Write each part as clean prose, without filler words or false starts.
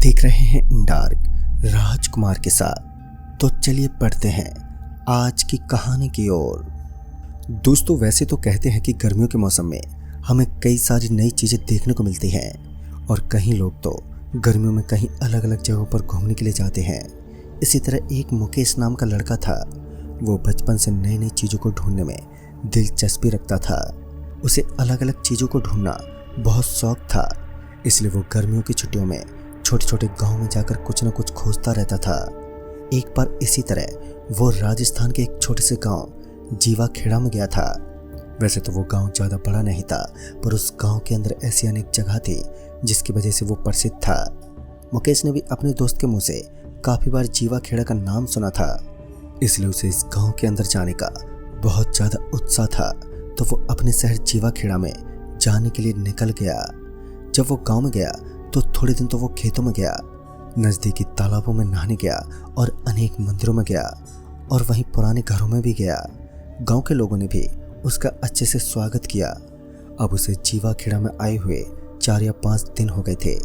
देख रहे हैं इन डार्क राजकुमार के साथ। तो चलिए पढ़ते हैं आज की कहानी की ओर। दोस्तों, वैसे तो कहते हैं कि गर्मियों के मौसम में हमें कई सारी नई चीज़ें देखने को मिलती हैं और कई लोग तो गर्मियों में कहीं अलग अलग जगहों पर घूमने के लिए जाते हैं। इसी तरह एक मुकेश नाम का लड़का था। वो बचपन से नई नई चीज़ों को ढूंढने में दिलचस्पी रखता था। उसे अलग अलग चीज़ों को ढूंढना बहुत शौक था, इसलिए वो गर्मियों की छुट्टियों में छोटे छोटे गांव में जाकर कुछ न कुछ खोजता रहता था। एक बार इसी तरह वो राजस्थान के एक छोटे से गांव जीवा खेड़ा में गया था। वैसे तो वो गांव ज़्यादा बड़ा नहीं था, पर उस गांव के अंदर ऐसी अनेक जगह थी जिसकी वजह से वो प्रसिद्ध था। मुकेश ने भी अपने दोस्त के मुंह से काफ़ी बार जीवा खेड़ा का नाम सुना था, इसलिए उसे इस गांव के अंदर जाने का बहुत ज़्यादा उत्साह था। तो वो अपने शहर जीवा खेड़ा में जाने के लिए निकल गया। जब वो गांव में गया तो थोड़े दिन तो वो खेतों में गया, नज़दीकी तालाबों में नहाने गया और अनेक मंदिरों में गया और वहीं पुराने घरों में भी गया। गांव के लोगों ने भी उसका अच्छे से स्वागत किया। अब उसे जीवा खेड़ा में आए हुए 4 या 5 दिन हो गए थे।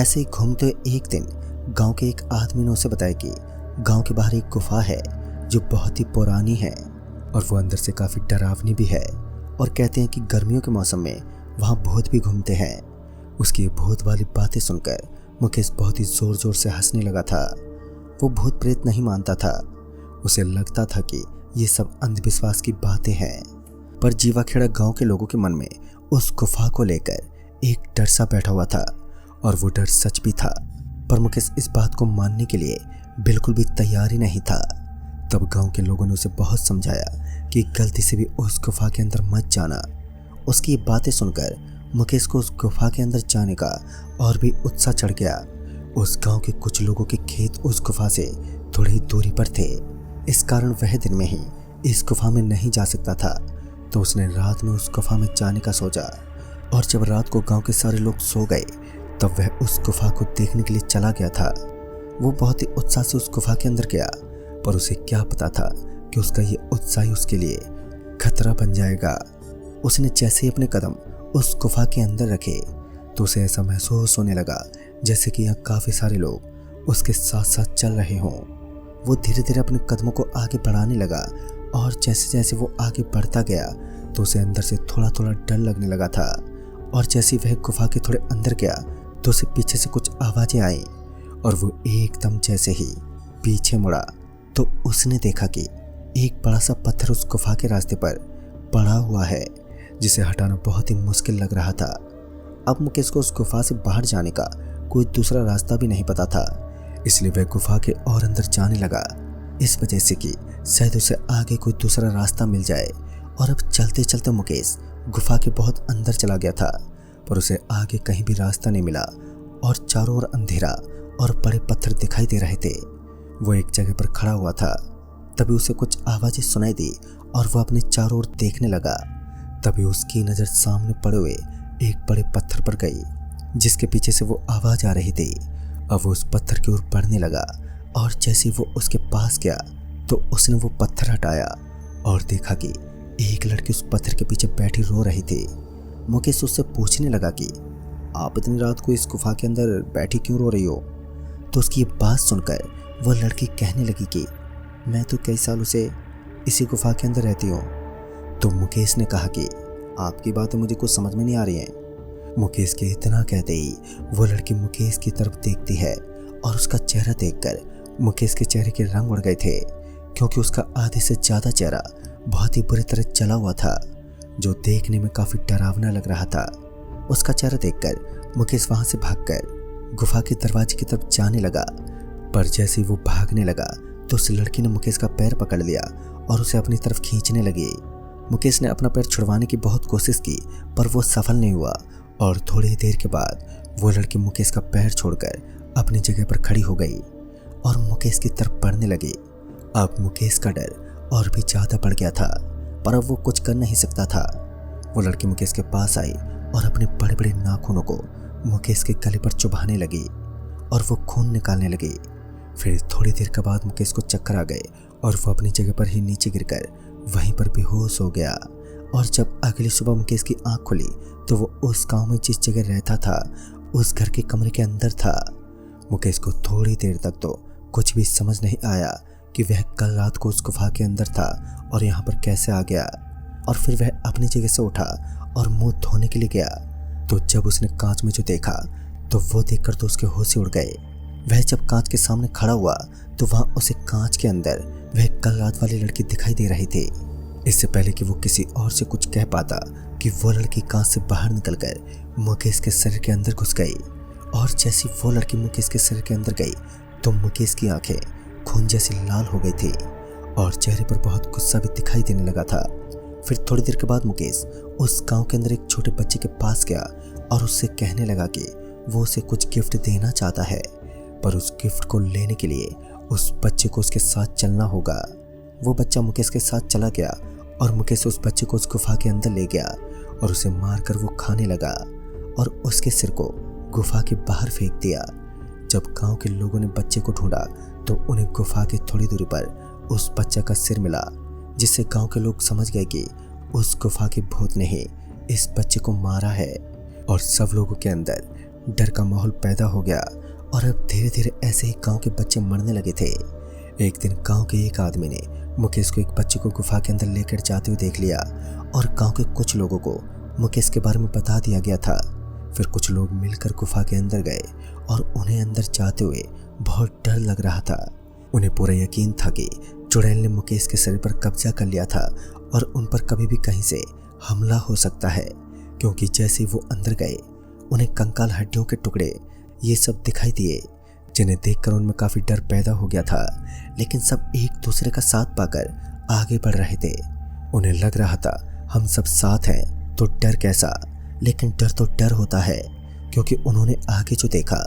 ऐसे ही घूमते हुए एक दिन गांव के एक आदमी ने उसे बताया कि गांव के बाहर एक गुफा है जो बहुत ही पुरानी है और वो अंदर से काफ़ी डरावनी भी है, और कहते हैं कि गर्मियों के मौसम में वहाँ भूत भी घूमते हैं। उसकी भूत वाली बातें सुनकर मुकेश बहुत ही ज़ोर ज़ोर से हंसने लगा था। वो भूत प्रेत नहीं मानता था। उसे लगता था कि ये सब अंधविश्वास की बातें हैं। पर जीवा खेड़ा गाँव के लोगों के मन में उस गुफा को लेकर एक डर सा बैठा हुआ था, और वो डर सच भी था। पर मुकेश इस बात को मानने के लिए बिल्कुल भी तैयार ही नहीं था। तब गांव के लोगों ने उसे बहुत समझाया कि गलती से भी उस गुफा के अंदर मत जाना। उसकी ये बातें सुनकर मुकेश को उस गुफा के अंदर जाने का और भी उत्साह चढ़ गया। उस गांव के कुछ लोगों के खेत उस गुफा से थोड़ी दूरी पर थे, इस कारण वह दिन में ही इस गुफा में नहीं जा सकता था। तो उसने रात में उस गुफा में जाने का सोचा, और जब रात को गांव के सारे लोग सो गए तब वह उस गुफा को देखने के लिए चला गया था। वो बहुत ही उत्साह से उस गुफा के अंदर गया, पर उसे क्या पता था कि उसका ये उत्साह ही उसके लिए खतरा बन जाएगा। उसने जैसे ही अपने कदम उस गुफा के अंदर रखे तो उसे ऐसा महसूस होने लगा जैसे कि यहाँ काफ़ी सारे लोग उसके साथ साथ चल रहे हों। वो धीरे धीरे अपने कदमों को आगे बढ़ाने लगा, और जैसे जैसे वो आगे बढ़ता गया तो उसे अंदर से थोड़ा थोड़ा डर लगने लगा था। और जैसे वह गुफा के थोड़े अंदर गया तो उसे पीछे से कुछ आवाज़ें आई, और वो एकदम जैसे ही पीछे मुड़ा तो उसने देखा कि एक बड़ा सा पत्थर उस गुफा के रास्ते पर पड़ा हुआ है, जिसे हटाना बहुत ही मुश्किल लग रहा था। अब मुकेश को उस गुफा से बाहर जाने का कोई दूसरा रास्ता भी नहीं पता था, इसलिए वह गुफा के और अंदर जाने लगा, इस वजह से कि शायद उसे आगे कोई दूसरा रास्ता मिल जाए। और अब चलते चलते मुकेश गुफा के बहुत अंदर चला गया था, पर उसे आगे कहीं भी रास्ता नहीं मिला और चारों ओर अंधेरा और बड़े पत्थर दिखाई दे रहे थे। वो एक जगह पर खड़ा हुआ था। तभी उसे कुछ आवाज़ें सुनाई दी और वो अपने चारों ओर देखने लगा। तभी उसकी नज़र सामने पड़े हुए एक बड़े पत्थर पर गई, जिसके पीछे से वो आवाज़ आ रही थी। अब वो उस पत्थर की ओर बढ़ने लगा, और जैसे वो उसके पास गया तो उसने वो पत्थर हटाया और देखा कि एक लड़की उस पत्थर के पीछे बैठी रो रही थी। मुकेश उससे पूछने लगा कि आप इतनी रात को इस गुफा के अंदर बैठी क्यों रो रही हो? तो उसकी ये बात सुनकर वो लड़की कहने लगी कि मैं तो कई सालों से इसी गुफा के अंदर रहती हूँ। तो मुकेश ने कहा कि आपकी बातें मुझे कुछ समझ में नहीं आ रही हैं। मुकेश के इतना कहते ही वो लड़की मुकेश की तरफ देखती है, और उसका चेहरा देखकर मुकेश के चेहरे के रंग उड़ गए थे, क्योंकि उसका आधे से ज़्यादा चेहरा बहुत ही बुरी तरह जला हुआ था, जो देखने में काफ़ी डरावना लग रहा था। उसका चेहरा देखकर मुकेश वहाँ से भागकर गुफा के दरवाजे की तरफ जाने लगा, पर जैसे ही वो भागने लगा तो उस लड़की ने मुकेश का पैर पकड़ लिया और उसे अपनी तरफ खींचने लगी। मुकेश ने अपना पैर छुड़वाने की बहुत कोशिश की, पर वो सफल नहीं हुआ, और थोड़ी देर के बाद वो लड़की मुकेश का पैर छोड़कर अपनी जगह पर खड़ी हो गई और मुकेश की तरफ बढ़ने लगी। अब मुकेश का डर और भी ज़्यादा बढ़ गया था, पर अब वो कुछ कर नहीं सकता था। वो लड़की मुकेश के पास आई और अपने बड़े बड़े नाखूनों को मुकेश के गले पर चुभाने लगी, और वो खून निकालने लगी। फिर थोड़ी देर के बाद मुकेश को चक्कर आ गए और वो अपनी जगह पर ही नीचे गिरकर वहीं पर बेहोश हो गया। और जब अगली सुबह मुकेश की आंख खुली तो वो उस गांव में जिस जगह रहता था उस घर के कमरे के अंदर था। मुकेश को थोड़ी देर तक तो कुछ भी समझ नहीं आया कि वह कल रात को उस गुफा के अंदर था और यहाँ पर कैसे आ गया। और फिर वह अपनी जगह से उठा और मुंह धोने के लिए गया तो जब उसने कांच में जो देखा तो वो देखकर तो उसके होश ही उड़ गए। वह जब कांच के सामने खड़ा हुआ तो वहां उसे कांच के अंदर वह कल रात वाली लड़की दिखाई दे रही थी। इससे पहले कि वो किसी और से कुछ कह पाता कि वो लड़की कांच से बाहर निकलकर मुकेश के शरीर के अंदर घुस गई। और जैसी वो लड़की मुकेश के शरीर के अंदर गई तो मुकेश की आंखें खून जैसी लाल हो गई थी और चेहरे पर बहुत गुस्सा भी दिखाई देने लगा था। फिर थोड़ी देर के बाद मुकेश उस गांव के अंदर एक छोटे बच्चे के पास गया और उससे कहने लगा कि वो उसे कुछ गिफ्ट देना चाहता है, पर उस गिफ्ट को लेने के लिए उस बच्चे को उसके साथ चलना होगा। वो बच्चा मुकेश के साथ चला गया और मुकेश उस बच्चे को उस गुफा के अंदर ले गया और उसे मारकर वो खाने लगा और उसके सिर को गुफा के बाहर फेंक दिया। जब गांव के लोगों ने बच्चे को ढूंढा तो उन्हें गुफा की थोड़ी दूरी पर उस बच्चे का सिर मिला, जिससे गांव के लोग समझ गए कि उस गुफा के भूत ने ही इस बच्चे को मारा है। और सब लोगों के अंदर डर का माहौल पैदा हो गया और अब धीरे धीरे ऐसे ही गांव के बच्चे मरने लगे थे। एक दिन गांव के एक आदमी ने मुकेश को एक बच्चे को गुफा के अंदर लेकर जाते हुए देख लिया और गांव के कुछ लोगों को मुकेश के बारे में बता दिया गया था। फिर कुछ लोग मिलकर गुफा के अंदर गए और उन्हें अंदर जाते हुए बहुत डर लग रहा था। उन्हें पूरा यकीन था कि चुड़ैल ने मुकेश के शरीर पर कब्जा कर लिया था और उन पर कभी भी कहीं से हमला हो सकता है, क्योंकि जैसे वो अंदर गए उन्हें कंकाल हड्डियों के टुकड़े ये सब दिखाई दिए, जिन्हें देखकर उनमें काफी डर पैदा हो गया था। लेकिन सब एक दूसरे का साथ पाकर आगे बढ़ रहे थे। उन्हें लग रहा था हम सब साथ हैं तो डर कैसा, लेकिन डर तो डर होता है, क्योंकि उन्होंने आगे जो देखा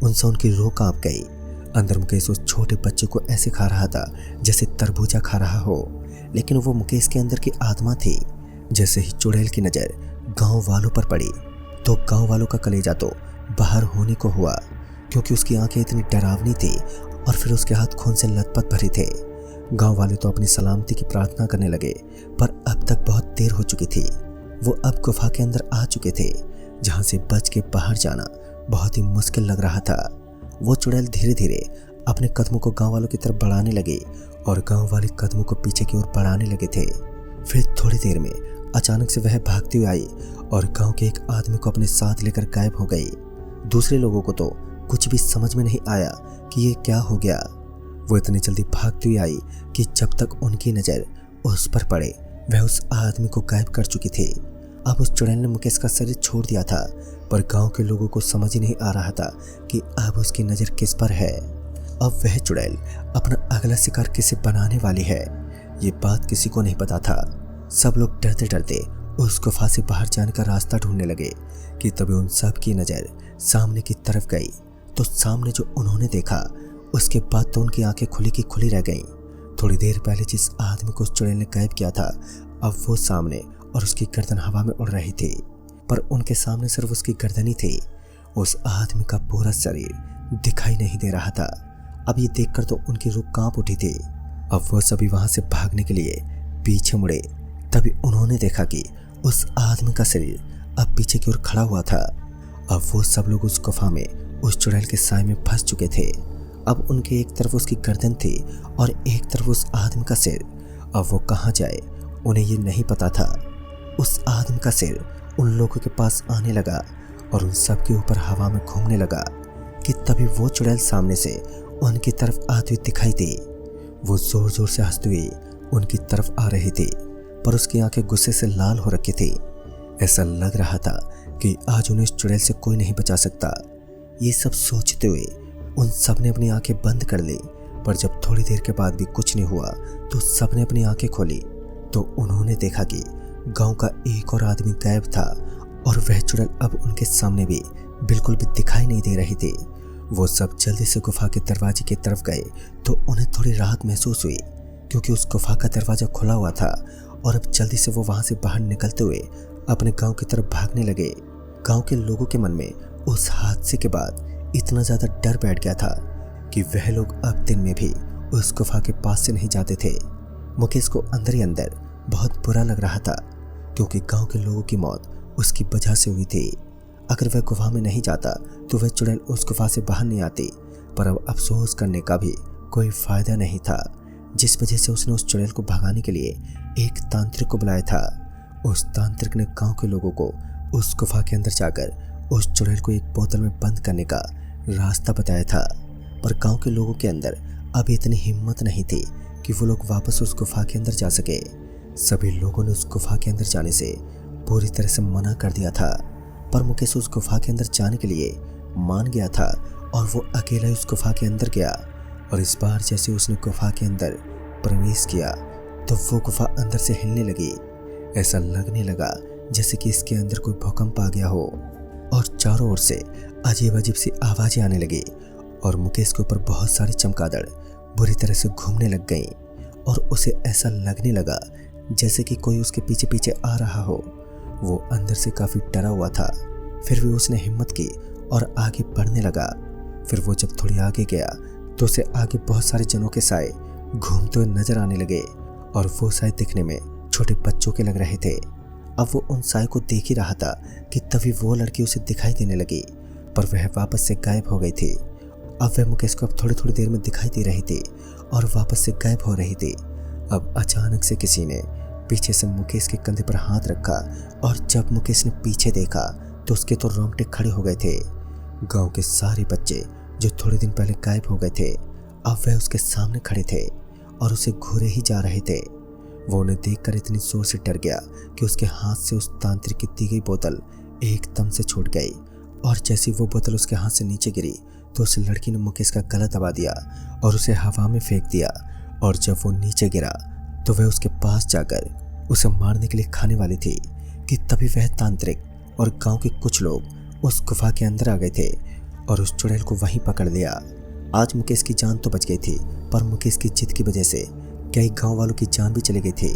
उनसे उनकी रूह कांप गई। अंदर मुकेश उस छोटे बच्चे को ऐसे खा रहा था जैसे तरबूजा खा रहा हो, लेकिन वो मुकेश के अंदर की आत्मा थी। जैसे ही चुड़ैल की नज़र गांव वालों पर पड़ी तो गांव वालों का कलेजा तो बाहर होने को हुआ, क्योंकि उसकी आंखें इतनी डरावनी थी और फिर उसके हाथ खून से लथपथ भरे थे। गांव वाले तो अपनी सलामती की प्रार्थना करने लगे, पर अब तक बहुत देर हो चुकी थी। वो अब गुफा के अंदर आ चुके थे, जहां से बच के बाहर जाना बहुत ही मुश्किल लग रहा था। वो चुड़ैल धीरे धीरे अपने कदमों को गांव वालों की तरफ बढ़ाने लगे और गांव वाले कदमों को पीछे की ओर बढ़ाने लगे थे। फिर थोड़ी देर में अचानक से वह भागती हुई आई और गांव के एक आदमी को अपने साथ लेकर गायब हो गई। दूसरे लोगों को तो कुछ भी समझ में नहीं आया कि ये क्या हो गया। वो इतनी जल्दी भागती हुई आई कि जब तक उनकी नज़र उस पर पड़े वह उस आदमी को गायब कर चुकी थी। अब उस चुड़ैल ने मुकेश का शरीर छोड़ दिया था, पर गांव के लोगों को समझ ही नहीं आ रहा था कि अब उसकी नज़र किस पर है। अब वह चुड़ैल अपना अगला शिकार किसे बनाने वाली है, ये बात किसी को नहीं पता था। सब लोग डरते डरते उस गुफा से बाहर जाने का रास्ता ढूंढने लगे कि तभी उन सब की नज़र सामने की तरफ गई। तो सामने जो उन्होंने देखा उसके बाद तो उनकी आंखें खुली की खुली रह गईं। थोड़ी देर पहले जिस आदमी को उस चुड़ैल ने गायब किया था अब वो सामने और उसकी गर्दन हवा में उड़ रही थी, पर उनके सामने सिर्फ उसकी गर्दन ही थी। उस आदमी का पूरा शरीर दिखाई नहीं दे रहा था। अब ये देखकर तो उनकी रूह कांप उठी थी। अब वो सभी वहां से भागने के लिए पीछे मुड़े, तभी उन्होंने देखा कि उस आदमी का शरीर अब पीछे की ओर खड़ा हुआ था। अब वो सब लोग उस गुफा में उस चुड़ैल के साए में फंस चुके थे। अब उनके एक तरफ उसकी गर्दन थी और एक तरफ उस आदमी का सिर। अब वो कहाँ जाए उन्हें ये नहीं पता था। उस आदमी का सिर उन लोगों के पास आने लगा और उन सब के ऊपर हवा में घूमने लगा कि तभी वो चुड़ैल सामने से उनकी तरफ आती हुई दिखाई दी। वो जोर जोर से हंसती हुई उनकी तरफ आ रही थी, पर उसकी आंखें गुस्से से लाल हो रखी थी। ऐसा लग रहा था कि आज उन्हें इस चुड़ैल से कोई नहीं बचा सकता। ये सब सोचते हुए उन सब ने अपनी आंखें बंद कर ली, पर जब थोड़ी देर के बाद भी कुछ नहीं हुआ तो सब ने अपनी आंखें खोली तो उन्होंने देखा कि गांव का एक और आदमी गायब था और वह चुड़ैल अब उनके सामने भी बिल्कुल भी दिखाई नहीं दे रही थी। वो सब जल्दी से गुफा के दरवाजे की तरफ गए तो उन्हें थोड़ी राहत महसूस हुई, क्योंकि उस गुफा का दरवाजा खुला हुआ था और अब जल्दी से वो वहां से बाहर निकलते हुए अपने गांव की तरफ भागने लगे। गांव के लोगों के मन में उस हादसे के बाद इतना ज़्यादा डर बैठ गया था कि वह लोग अब दिन में भी उस गुफा के पास से नहीं जाते थे। मुकेश को अंदर ही अंदर बहुत बुरा लग रहा था, क्योंकि गांव के लोगों की मौत उसकी वजह से हुई थी। अगर वह गुफा में नहीं जाता तो वह चुड़ैल उस गुफा से बाहर नहीं आती पर अब अफसोस करने का भी कोई फायदा नहीं था, जिस वजह से उसने उस चुड़ैल को भगाने के लिए एक तांत्रिक को बुलाया था। उस तांत्रिक ने गांव के लोगों को उस गुफा के अंदर जाकर उस चुड़ैल को एक बोतल में बंद करने का रास्ता बताया था। पर गांव के लोगों के अंदर अभी इतनी हिम्मत नहीं थी कि वो लोग वापस उस गुफा के अंदर जा सके। सभी लोगों ने उस गुफा के अंदर जाने से पूरी तरह से मना कर दिया था। पर मुकेश उस गुफा के अंदर जाने के लिए मान गया था और वो अकेला उस गुफा के अंदर गया। और इस बार जैसे उसने गुफा के अंदर प्रवेश किया तो वो गुफा अंदर से हिलने लगी। ऐसा लगने लगा जैसे कि इसके अंदर कोई भूकंप आ गया हो और चारों ओर से अजीब अजीब सी आवाजें आने लगी और मुकेश के ऊपर बहुत सारी चमगादड़ बुरी तरह से घूमने लग गई और उसे ऐसा लगने लगा जैसे कि कोई उसके पीछे पीछे आ रहा हो। वो अंदर से काफी डरा हुआ था, फिर भी उसने हिम्मत की और आगे बढ़ने लगा। फिर वो जब थोड़ी आगे गया तो उसे आगे बहुत सारे जनों के साए घूमते हुए नजर आने लगे और वो साए दिखने में छोटे बच्चों के लग रहे थे। अब वो उन साए को देख ही रहा था कि तभी वो लड़की उसे दिखाई देने लगी, पर वह वापस से गायब हो गई थी। अब वह मुकेश को अब थोड़ी थोड़ी देर में दिखाई दे रही थी और वापस से गायब हो रही थी। अब अचानक से किसी ने पीछे से मुकेश के कंधे पर हाथ रखा और जब मुकेश ने पीछे देखा तो उसके तो रोंगटे खड़े हो गए थे। गांव के सारे बच्चे जो थोड़े दिन पहले गायब हो गए थे अब वह उसके सामने खड़े थे और उसे घूरे ही जा रहे थे। वो उन्हें देखकर इतनी जोर से डर गया कि उसके हाथ से उस तांत्रिक की दी गई बोतल एकदम से छूट गई और जैसी वो बोतल उसके हाथ से नीचे गिरी तो उस लड़की ने मुकेश का गला दबा दिया और उसे हवा में फेंक दिया। और जब वो नीचे गिरा तो वह उसके पास जाकर उसे मारने के लिए खाने वाली थी कि तभी वह तांत्रिक और गांव के कुछ लोग उस गुफा के अंदर आ गए थे और उस चुड़ैल को वहीं पकड़ लिया। आज मुकेश की जान तो बच गई थी, पर मुकेश की जिद की वजह से कई गांव वालों की जान भी चली गई थी।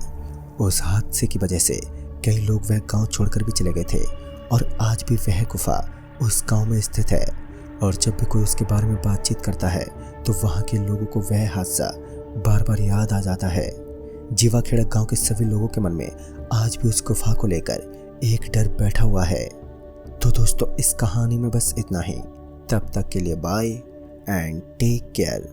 उस हादसे की वजह से कई लोग वह गांव छोड़कर भी चले गए थे और आज भी वह गुफा उस गांव में स्थित है। और जब भी कोई उसके बारे में बातचीत करता है तो वहां के लोगों को वह हादसा बार बार याद आ जाता है। जीवाखेड़ा गांव के सभी लोगों के मन में आज भी उस गुफा को लेकर एक डर बैठा हुआ है। तो दोस्तों, इस कहानी में बस इतना ही। तब तक के लिए बाय एंड टेक केयर।